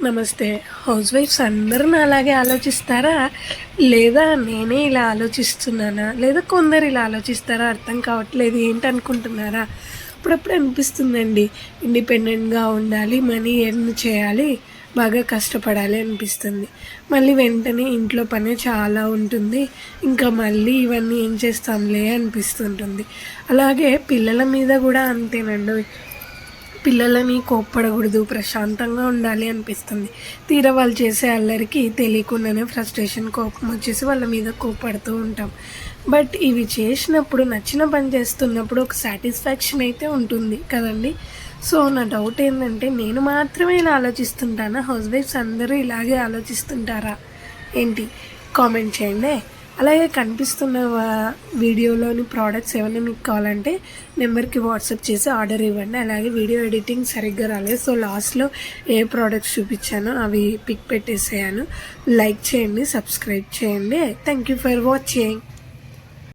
నమస్తే. House wives అందరూ నాలాగే ఆలోచిస్తారా? లేదా నేనే ఇలా ఆలోచిస్తున్నానా? లేదా కొందరు ఇలా ఆలోచిస్తారా? అర్థం కావట్లేదు ఏంటనుకుంటున్నారా? అప్పుడప్పుడు అనిపిస్తుందండి, ఇండిపెండెంట్‌గా ఉండాలి, మనీ ఎర్న్ చేయాలి, బాగా కష్టపడాలి అనిపిస్తుంది. మళ్ళీ వెంటనే ఇంట్లో పనే చాలా ఉంటుంది. ఇంకా మళ్ళీ ఇవన్నీ ఏం చేస్తాంలే అనిపిస్తుంటుంది. అలాగే పిల్లల మీద కూడా అంతేనండోయ్. పిల్లలని కోప్పడకూడదు, ప్రశాంతంగా ఉండాలి అనిపిస్తుంది. తీరా వాళ్ళు చేసే అల్లరికి తెలియకుండానే ఫ్రస్ట్రేషన్, కోపం వచ్చేసి వాళ్ళ మీద కోప్పడుతూ ఉంటాం. బట్ ఇవి చేసినప్పుడు, నచ్చిన పని చేస్తున్నప్పుడు ఒక సాటిస్ఫాక్షన్ అయితే ఉంటుంది కదండి. సో నా డౌట్ ఏంటంటే, నేను మాత్రమే ఇలా ఆలోచిస్తుంటానా? హౌస్ వైఫ్స్ అందరూ ఇలాగే ఆలోచిస్తుంటారా ఏంటి? కామెంట్ చేయండి. అలాగే కనిపిస్తున్న వీడియోలోని ప్రోడక్ట్స్ ఏమైనా మీకు కావాలంటే నెంబర్కి వాట్సాప్ చేసి ఆర్డర్ ఇవ్వండి. అలాగే వీడియో ఎడిటింగ్ సరిగ్గా రాలేదు, సో లాస్ట్లో ఏ ప్రోడక్ట్స్ చూపించానో అవి పిక్ పెట్టేసేయాను. లైక్ చేయండి, సబ్స్క్రైబ్ చేయండి. Thank you for watching.